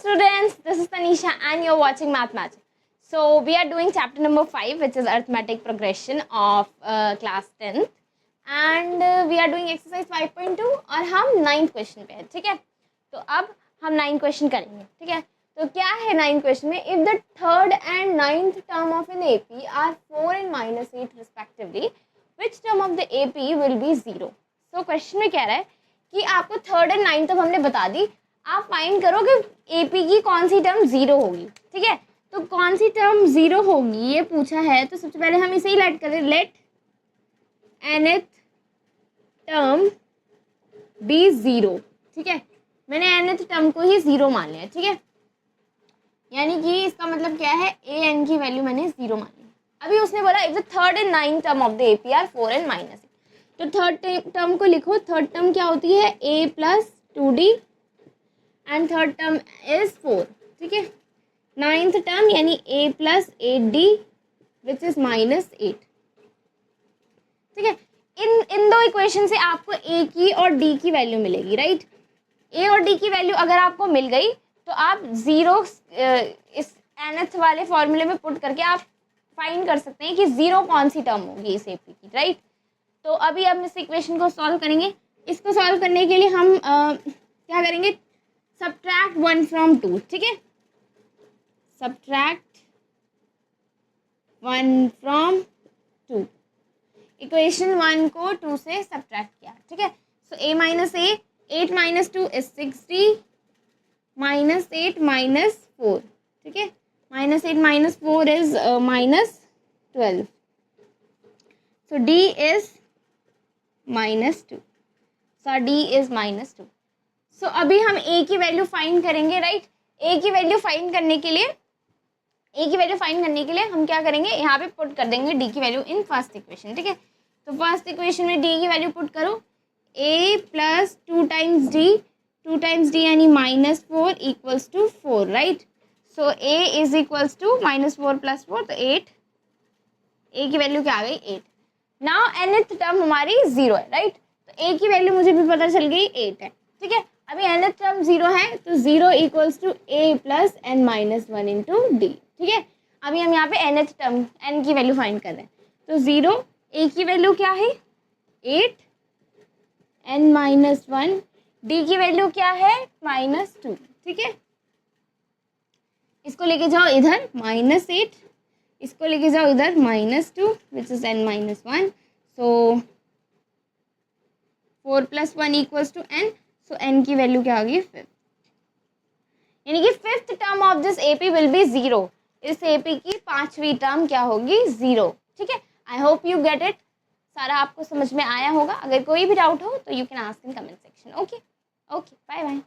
students, this is Tanisha and you're watching Math Magic. So we are doing chapter number 5 which is arithmetic progression of class 10th and we are doing exercise 5.2 और हम 9th question पे हैं, ठीक है। तो अब हम 9th question करेंगे, ठीक है। तो क्या है 9th क्वेश्चन में, if the third and 9th term of an AP are 4 and -8 respectively, which term of the AP will be 0। So question में कह रहा है कि आपको थर्ड एंड 9th तक हमने बता दी, आप फाइंड करो कि एपी की कौन सी टर्म 0 होगी, ठीक है। तो कौन सी टर्म 0 होगी ये पूछा है, तो सबसे पहले हम इसे ही लेट करें, लेट nth टर्म बी 0, ठीक है। मैंने nth टर्म को ही 0 मान लिया, ठीक है। यानी कि इसका मतलब क्या है, ए एन की वैल्यू मैंने 0 मान ली। अभी उसने बोला if the third and 9th term of the AP are 4 and -8, तो थर्ड टर्म को लिखो। थर्ड टर्म क्या होती है, a + 2d and third term is 4, ठीक है। 9th टर्म यानी a + 8d विच इज -8, ठीक है। इन दो इक्वेशन से आपको a की और d की वैल्यू मिलेगी, राइट। a और d की वैल्यू अगर आपको मिल गई तो आप 0 इस nth वाले फॉर्मूले में पुट करके आप फाइंड कर सकते हैं कि 0 कौन सी टर्म होगी इस एपी की, राइट। तो अभी हम इस इक्वेशन को सॉल्व करेंगे। इसको सॉल्व करने के लिए हम क्या करेंगे, सब्ट्रैक्ट 1 from 2, ठीक है। सब्ट्रैक्ट 1 from 2, इक्वेशन 1 को 2 से सब्ट्रैक्ट किया, ठीक है। सो a - a, 8 - 2 is 60, -8 - 4, ठीक है। -8 - 4 is -12, so d is -2, so d is -2। सो अभी हम a की वैल्यू फाइंड करेंगे, राइट। a की वैल्यू फाइंड करने के लिए हम क्या करेंगे, यहाँ पे पुट कर देंगे d की वैल्यू इन फर्स्ट इक्वेशन, ठीक है। तो फर्स्ट इक्वेशन में d की वैल्यू पुट करो, a + 2 times d यानी -4 = 4, right. So a is equals to -4 + 4, तो 8, a की वैल्यू क्या आ गई, 8। नाउ nth टर्म हमारी 0 है, राइट। तो a की वैल्यू मुझे भी पता चल गई 8 है, ठीक है। अभी nth टर्म 0 है तो 0 = a + n - 1 × d, ठीक है। अभी हम यहाँ पे nth टर्म n की वैल्यू फाइंड कर रहे हैं, तो 0, a की वैल्यू क्या है 8, n - 1, d की वैल्यू क्या है -2, ठीक है। इसको लेके जाओ इधर -8, इसको लेके जाओ इधर -2 which is n - 1, so 4 + 1 = n, so n की वैल्यू क्या होगी 5, यानी कि 5th term of this AP will be 0। इस एपी की 5वीं टर्म क्या होगी 0, ठीक है। I hope you get it, सारा आपको समझ में आया होगा। अगर कोई भी डाउट हो तो you can ask in comment section. Okay, bye bye.